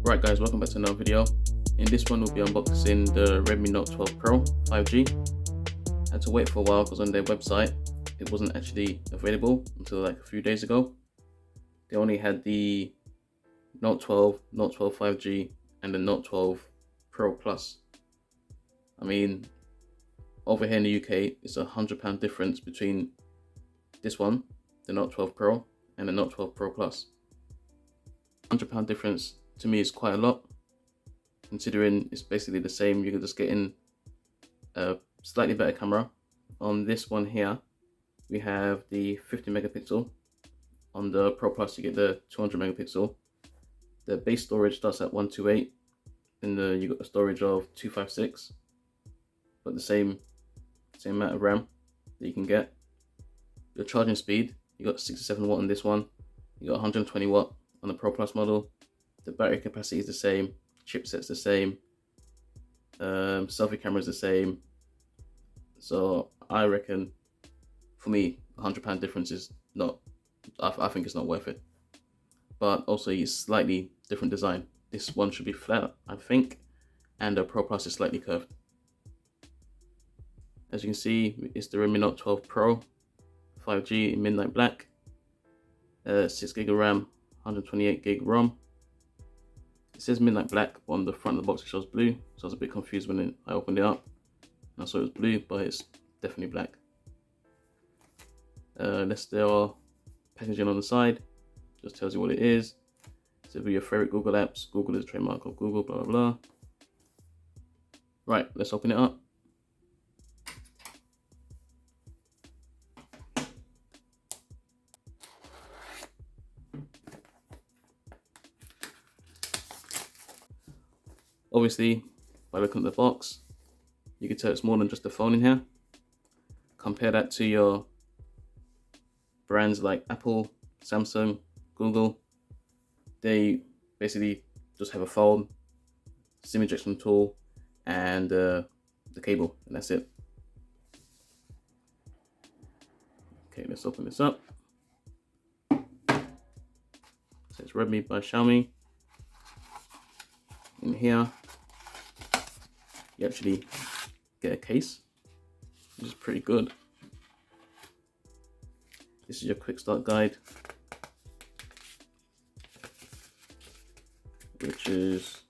Right guys, welcome back to another video. In this one we'll be unboxing the Redmi Note 12 Pro 5G. I had to wait for a while because on their website it wasn't actually available until like a few days ago. They only had the Note 12, Note 12 5G and the Note 12 Pro Plus. I mean, over here in the UK it's £100 difference between this one, the Note 12 Pro, and the Note 12 Pro Plus. £100 difference to me is quite a lot, considering it's basically the same. You can just get in a slightly better camera. On this one here we have the 50 megapixel. On the Pro Plus you get the 200 megapixel. The base storage starts at 128, and you got the storage of 256, but the same amount of RAM that you can get. Your charging speed, you got 67 watt on this one, you got 120 watt on the Pro Plus model. The battery capacity is the same, chipset's the same, selfie camera is the same. So I reckon, for me, £100 difference is not, I think it's not worth it. But also it's slightly different design. This one should be flat, I think, and the Pro Plus is slightly curved. As you can see, it's the Redmi Note 12 Pro 5G in midnight black, 6 gig of RAM, 128 gig ROM. It says midnight black, but on the front of the box it shows blue, so I was a bit confused when I opened it up. I saw it was blue, but it's definitely black. There are packaging on the side, just tells you what it is. So for your favorite Google apps, Google is a trademark of Google, blah blah blah. Right, let's open it up. Obviously, by looking at the box, you can tell it's more than just a phone in here. Compare that to your brands like Apple, Samsung, Google. They basically just have a phone, SIM injection tool, and the cable, and that's it. Okay, let's open this up. So it's Redmi by Xiaomi. In here, you actually get a case, which is pretty good. This is your quick start guide, which doesn't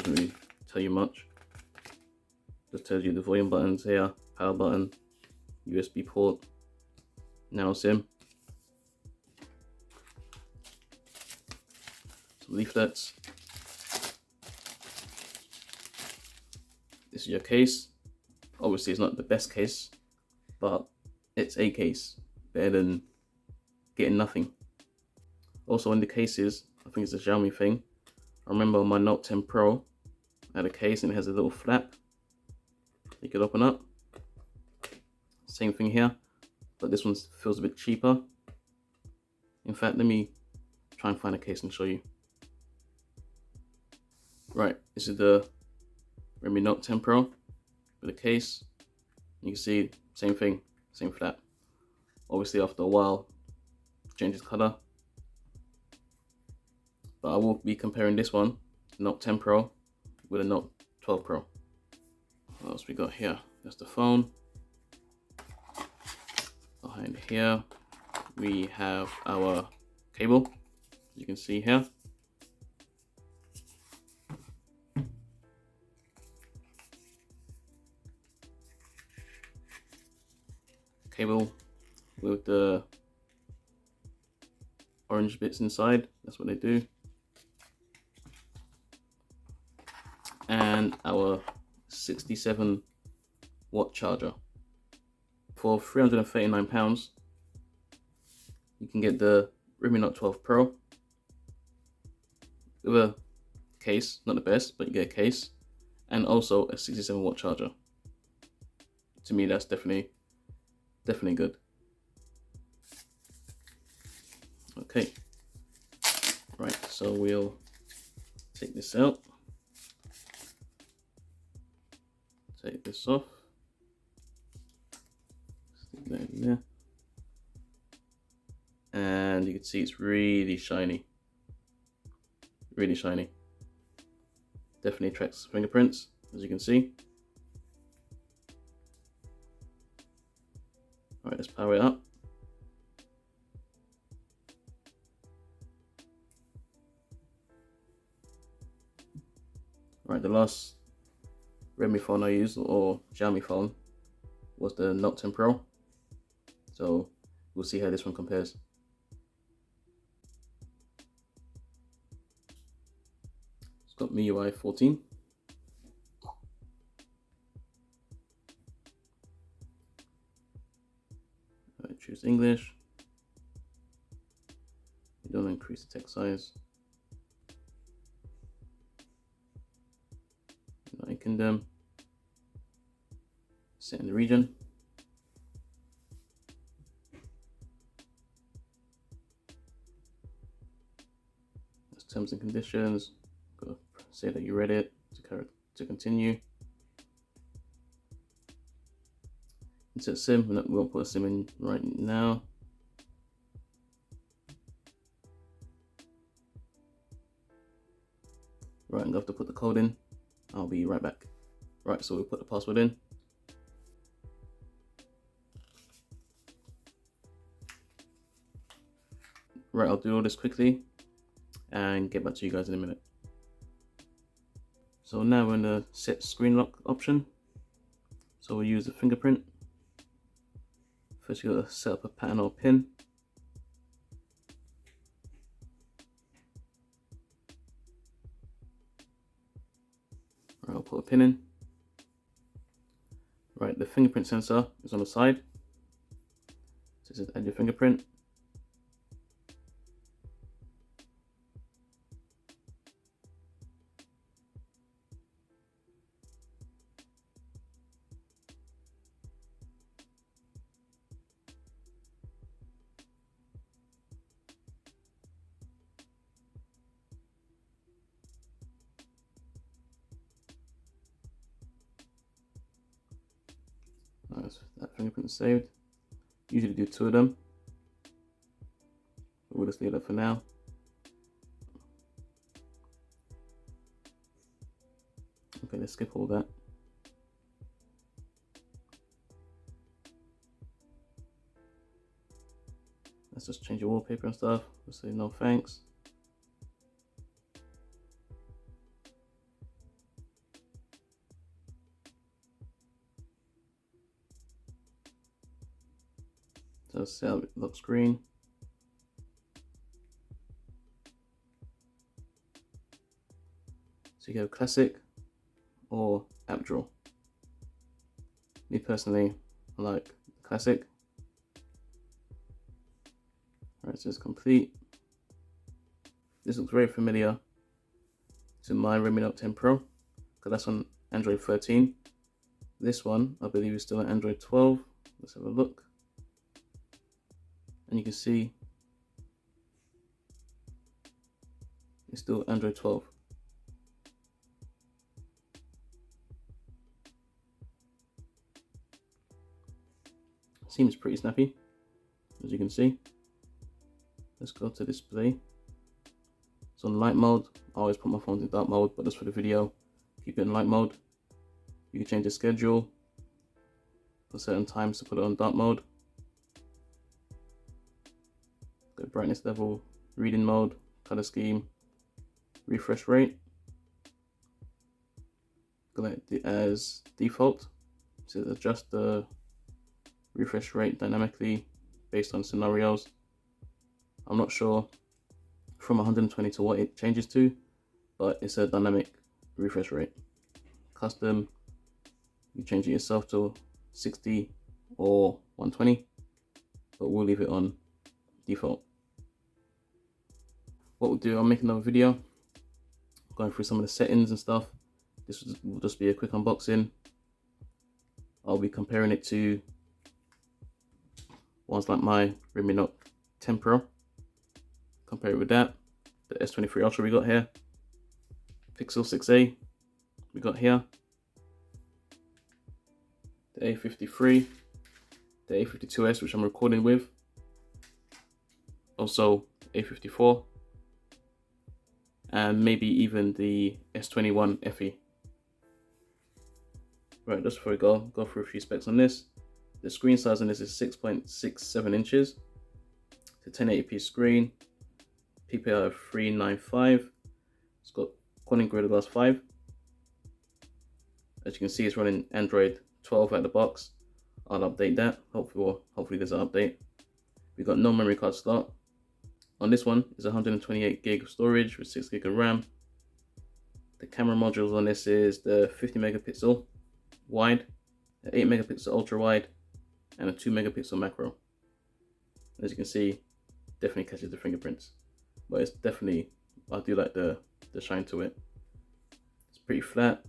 really tell you much. Just tells you the volume buttons here, power button, USB port, nano SIM, some leaflets. This is your case. Obviously it's not the best case, but it's a case, better than getting nothing. Also in the cases, I think it's a Xiaomi thing. I remember on my Note 10 Pro, I had a case and it has a little flap you could open up. Same thing here, but this one feels a bit cheaper. In fact, let me try and find a case and show you. Right, this is the Redmi Note 10 Pro with a case. You can see same thing, same flap. Obviously after a while it changes color, but I will be comparing this one, Note 10 Pro, with a Note 12 Pro. What else we got here? That's the phone. Behind here we have our cable, you can see here. Cable with the orange bits inside, that's what they do. And our 67 watt charger. For £339 you can get the Redmi Note 12 Pro with a case, not the best, but you get a case, and also a 67 watt charger. To me that's definitely good. Okay, right, so we'll take this out, take this off, stick that in there, and you can see it's really shiny, really shiny. Definitely tracks fingerprints, as you can see. Alright, let's power it up. Alright, the last Redmi phone I used, or Xiaomi phone, was the Note 10 Pro. So we'll see how this one compares. It's got MIUI 14. Alright, choose English. You don't increase the text size. United Kingdom. Set in the region. There's terms and conditions. Gotta say that you read it to continue. Insert SIM. We won't put a SIM in right now. Right, I'm gonna have to put the code in. I'll be right back. Right, so we'll put the password in. Right, I'll do all this quickly and get back to you guys in a minute. So now we're in the set screen lock option. So we'll use the fingerprint. First you gotta set up a pattern or pin. Right, I'll put a pin in. Right, the fingerprint sensor is on the side. So it says add your fingerprint. Nice, that fingerprint is saved. Usually do 2 of them, but we'll just leave that for now. Okay, let's skip all that. Let's just change the wallpaper and stuff. We'll say no thanks. So set up lock screen. So you go classic or app drawer. Me personally, I like classic. Alright, so it's complete. This looks very familiar to my Redmi Note 10 Pro, because that's on Android 13. This one, I believe, is still on Android 12. Let's have a look. And you can see it's still Android 12. Seems pretty snappy, as you can see. Let's go to display. So on light mode, I always put my phone in dark mode, but just for the video, keep it in light mode. You can change the schedule for certain times to put it on dark mode. Go brightness level, reading mode, color scheme, refresh rate. Go like it as default. So adjust the refresh rate dynamically based on scenarios. I'm not sure from 120 to what it changes to, but it's a dynamic refresh rate. Custom, you change it yourself to 60 or 120, but we'll leave it on default. What we'll do, I'll make another video going through some of the settings and stuff. This will just be a quick unboxing. I'll be comparing it to ones like my Redmi Note 10 Pro. Compare it with that. The S23 Ultra we got here. Pixel 6a we got here. The A53. The A52s, which I'm recording with. Also A54. and maybe even the S21 FE. Right, just before we go through a few specs on this. The screen size on this is 6.67 inches. It's a 1080p screen, PPI of 395. It's got Corning Gorilla Glass 5. As you can see, it's running Android 12 out of the box. I'll update that. Hopefully there's an update. We've got no memory card slot. On this one is 128 gig of storage with 6 gig of RAM. The camera modules on this is the 50 megapixel wide, the 8 megapixel ultra wide, and a 2 megapixel macro. As you can see, definitely catches the fingerprints, but it's definitely, I do like the shine to it. It's pretty flat.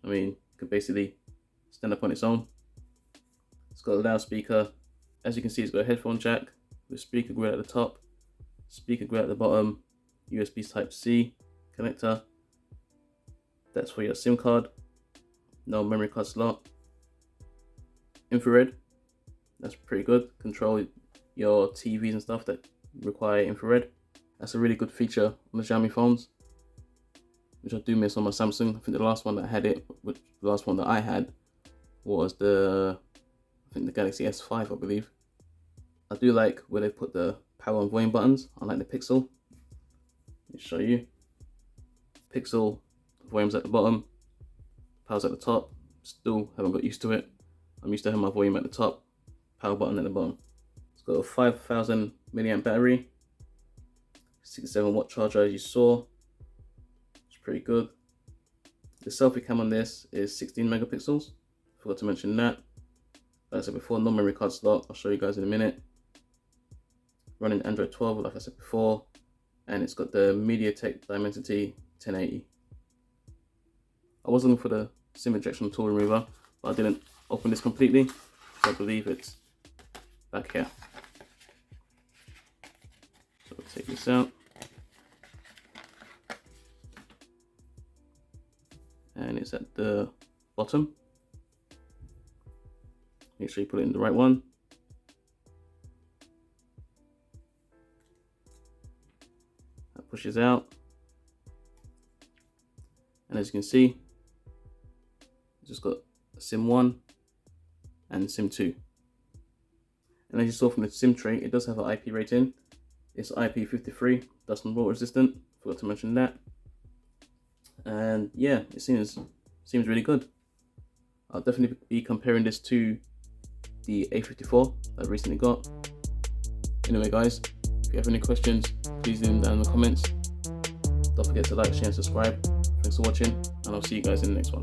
I mean, it could basically stand up on its own. It's got a loudspeaker. As you can see, it's got a headphone jack with speaker grill at the top, speaker grill at the bottom, USB Type-C connector. That's for your SIM card. No memory card slot. Infrared. That's pretty good. Control your TVs and stuff that require infrared. That's a really good feature on the Xiaomi phones, which I do miss on my Samsung. I think the last one that had it, the last one that I had was I think the Galaxy S5, I believe. I do like where they put the power and volume buttons, unlike the Pixel. Let me show you. Pixel, volume's at the bottom, power's at the top. Still haven't got used to it. I'm used to having my volume at the top, power button at the bottom. It's got a 5000 milliamp battery, 67 watt charger as you saw. It's pretty good. The selfie cam on this is 16 megapixels. Forgot to mention that. Like I said before, no memory card slot. I'll show you guys in a minute. Running Android 12, like I said before, and it's got the MediaTek Dimensity 1080. I was looking for the SIM ejection tool remover, but I didn't open this completely, so I believe it's back here. So we'll take this out. And it's at the bottom. Make sure you put it in the right one. That pushes out. And as you can see, it's just got SIM 1 and SIM 2. And as you saw from the SIM tray, it does have an IP rating. It's IP53, dust and water resistant. Forgot to mention that. And yeah, it seems really good. I'll definitely be comparing this to the A54 that I recently got. Anyway guys, if you have any questions, please leave them down in the comments. Don't forget to like, share and subscribe. Thanks for watching, and I'll see you guys in the next one.